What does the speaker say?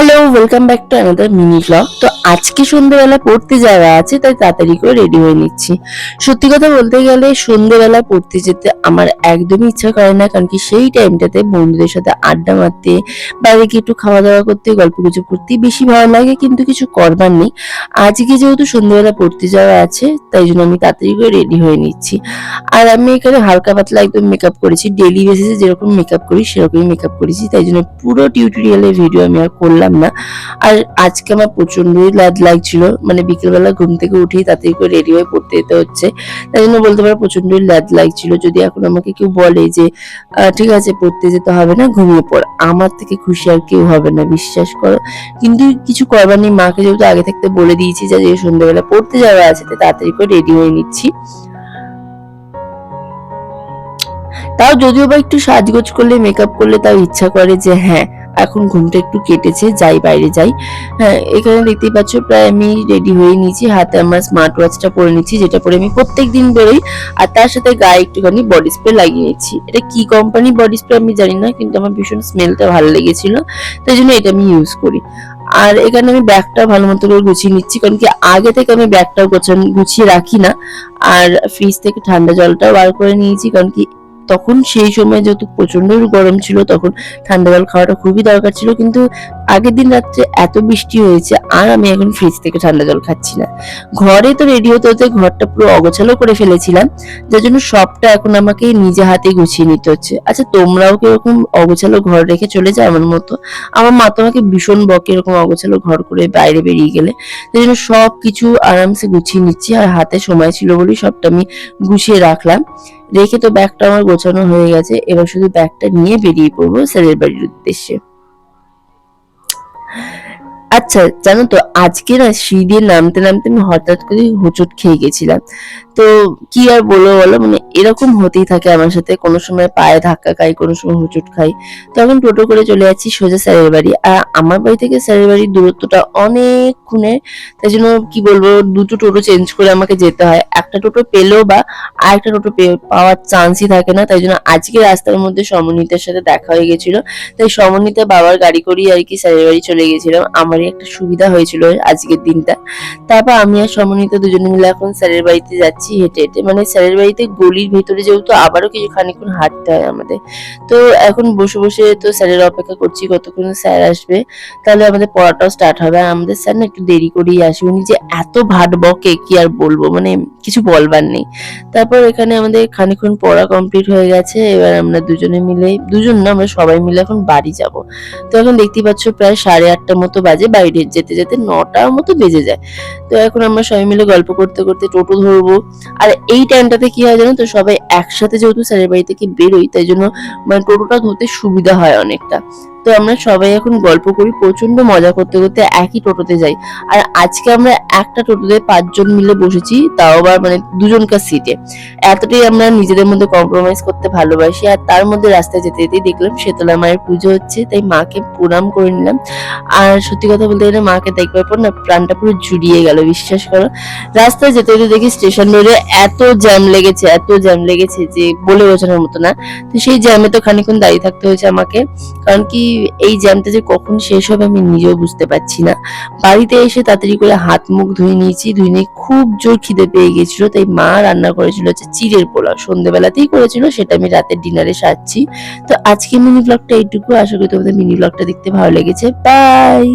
Hello, welcome back to another mini blog. তো আজকে সন্ধ্যেবেলা পড়তে যাওয়া আছে, তাই তাড়াতাড়ি করে রেডি হয়ে নিচ্ছি। সত্যি কথা বলতে গেলে সন্ধ্যেবেলা পড়তে যেতে আমার একদমই ইচ্ছা করে না, কারণ কি সেই টাইমটাতে বন্ধুদের সাথে আড্ডা মারতে, বাইরে গিয়ে একটু খাওয়া দাওয়া করতে, গল্পগুজব করতে বেশি ভালো লাগে, কিন্তু কিছু করবার নেই। আজকে যেহেতু সন্ধ্যেবেলা পড়তে যাওয়া আছে, তাই জন্য আমি তাড়াতাড়ি করে রেডি হয়ে নিচ্ছি। আর আমি এখানে হালকা পাতলা একদম মেকআপ করেছি, ডেইলি বেসিসে যেরকম মেকআপ করি সেরকমই মেকআপ করেছি, তাই জন্য পুরো টিউটোরিয়ালের ভিডিও আমি আর করলাম না। আর আজকে আমার প্রচন্ডই লাজ লাগছিল, মানে বিকেলবেলা ঘুম থেকে উঠেই তাড়াতাড়ি করে রেডি হয়ে পড়তে যেতে হচ্ছে, তাই জন্য বলতে পারো প্রচন্ডই লাজ লাগছিল। যদি এখন আমাকে কেউ বলে যে ঠিক আছে পড়তে যেতে হবে না, ঘুমিয়ে পড়, আমার থেকে খুশি আর কেউ হবে না, বিশ্বাস করো। কিন্তু কিছু করবার নেই, মাকে যেহেতু আগে থাকতে বলে দিয়েছি যে সন্ধ্যাবেলা পড়তে যাওয়া আছে, তাই তাড়াতাড়ি করে রেডি হয়ে নিচ্ছি। তাও যদিও বা একটু সাজগোজ করলে, মেকআপ করলে তাও ইচ্ছা করে যে হ্যাঁ এখন ঘুমটা একটু কেটেছে, যাই বাইরে যাই। হ্যাঁ, এখানে দেখতেই পাচ্ছ প্রায় আমি রেডি হয়ে নিয়েছি, হাতে আমার স্মার্ট ওয়াচটা পরে নিচ্ছি, যেটা পরে আমি প্রত্যেক দিন বেরোই। আর তার সাথে গায়ে একটুখানি বডি স্প্রে লাগিয়ে নিচ্ছি। এটা কি কোম্পানি বডি স্প্রে আমি জানি না, কিন্তু আমার ভীষণ স্মেলটা ভালো লেগেছিল, তাই জন্য এটা আমি ইউজ করি। আর এখানে আমি ব্যাগটা ভালো মতো করে গুছিয়ে নিচ্ছি, কারণ কি আগে থেকে আমি ব্যাগটাও গুছিয়ে রাখি না। আর ফ্রিজ থেকে ঠান্ডা জলটাও বার করে নিয়েছি, কারণ কি তখন সেই সময় যেহেতু প্রচন্ড গরম ছিল, তখন ঠান্ডা জল খাওয়াটা খুবই দরকার ছিল। কিন্তু আগের দিন রাত্রে এত বৃষ্টি হয়েছে, আর আমি এখন ফ্রিজ থেকে ঠান্ডা জল খাচ্ছি না। ঘরে তো রেডি হতে হতে ঘরটা পুরো অগোছালো করে ফেলেছিলাম, যার জন্য সবটা এখন আমাকে নিজে হাতে গুছিয়ে নিতে হচ্ছে। আচ্ছা, তোমরাও কি এরকম অগোছালো ঘর রেখে চলে যাও আমার মতো? আমার মা তো আমাকে ভীষণ বকে এরকম অগোছালো ঘর করে বাইরে বেরিয়ে গেলে। সেই জন্য সবকিছু আরামসে গুছিয়ে নিচ্ছি, আর হাতে সময় ছিল বলেই সবটা আমি গুছিয়ে রাখলাম। রেখে তো ব্যাগটা আমার গোছানো হয়ে গেছে, এবার শুধু ব্যাগটা নিয়ে বেরিয়ে পড়বো স্যারের বাড়ির উদ্দেশ্যে। আচ্ছা, জানো তো আজকে না সিঁড়ি দিয়ে নামতে নামতে আমি হঠাৎ করে হোঁচট খেয়ে গেছিলাম। তো কি আর বলবো বলো, মানে এরকম হতেই থাকে আমার সাথে, কোনো সময় পায়ে ধাক্কা খাই, কোনো সময় হোঁচট খাই। তখন টোটো করে চলে যাচ্ছি সোজা স্যারের বাড়ি। আর আমার বাড়ি থেকে স্যারের বাড়ির দূরত্বটা অনেকক্ষণে, তাই জন্য কি বলবো, দুটো টোটো চেঞ্জ করে আমাকে যেতে হয়। একটা টোটো পেলেও বা আরেকটা টোটো পাওয়ার চান্সই থাকে না, তাই জন্য আজকে রাস্তার মধ্যে সমন্বিতার সাথে দেখা হয়ে গেছিল, তাই সমন্বিতা বাবার গাড়ি করেই আর কি স্যারের বাড়ি চলে গেছিলাম। আমারই একটা সুবিধা হয়েছিল আজকের দিনটা। তারপর আমি আর সমন্বিতা দুজনে মিলে এখন স্যারের বাড়িতে যাচ্ছি হেঁটে হেঁটে, মানে স্যারের বাড়িতে গলির ভেতরে যেহেতু আবারও কিছু খানিকক্ষণ হাঁটতে হয় আমাদের। তো এখন বসে বসে তো স্যারের অপেক্ষা করছি কতক্ষণ স্যার আসবে, তাহলে আমাদের পড়াটাও স্টার্ট হবে। আর আমাদের স্যার না একটু দেরি করেই আসে, উনি যে এত ভাট বকে কি আর বলবো, মানে কিছু বলবার নেই। তারপর এখানে আমাদের খানিকক্ষণ পড়া কমপ্লিট হয়ে গেছে, এবার আমরা দুজনে মিলে, দুজন না আমরা সবাই মিলে এখন বাড়ি যাব। তো এখন দেখতেই পাচ্ছ প্রায় 8:30 মতো বাজে, বাইরে যেতে যেতে 9টার মতো বেজে যায়। তো এখন আমরা সবাই মিলে গল্প করতে করতে টোটো ধরবো। আর এই টাইমটাতে কি হয় জানো তো, সবাই একসাথে যেহেতু স্যারের বাড়ি থেকে বেরোই, তাই জন্য মানে টোটোটা ধরতে সুবিধা হয় অনেকটা। তো আমরা সবাই এখন গল্প করি, প্রচন্ড মজা করতে করতে একই টোটোতে যাই। আর আজকে আমরা একটা টোটোতে 5 জন মিলে বসেছি, তাও আবার মানে দুজনকার সিটে। এতটাই আমরা নিজেদের মধ্যে কম্প্রোমাইজ করতে ভালোবাসি। আর তার মধ্যে রাস্তায় যেতে যেতেই দেখলাম শীতলা মায়ের পুজো হচ্ছে, তাই মাকে প্রণাম করে নিলাম। আর সত্যি কথা বলতে গেলে মাকে দেখবার পর না প্রাণটা পুরো জুড়িয়ে গেল, বিশ্বাস করো। রাস্তায় যেতে যেতে দেখি স্টেশন রোডে এত জ্যাম লেগেছে, এত জ্যাম লেগেছে যে বলে বোঝানোর মতো না। তো সেই জ্যামে তো খানিকক্ষণ দাঁড়িয়ে থাকতে হয়েছে আমাকে, কারণ কি এই জ্যামটা যে কখন শেষ হবে আমি নিজেও বুঝতে পারছি না। বাড়িতে এসে তাড়াতাড়ি করে হাত মুখ ধুয়ে নিয়েছি, ধুয়ে নিয়ে খুব জোর খিদে পেয়ে গেছিল, তাই মা রান্না করেছিল হচ্ছে চিড়ের পোলাও, সন্ধ্যেবেলাতেই করেছিল, সেটা আমি রাতের ডিনারে সারছি। তো আজকে মিনি ব্লগটা এইটুকু, আশা করি তোমাদের মিনি ব্লগটা দেখতে ভালো লেগেছে। বাই।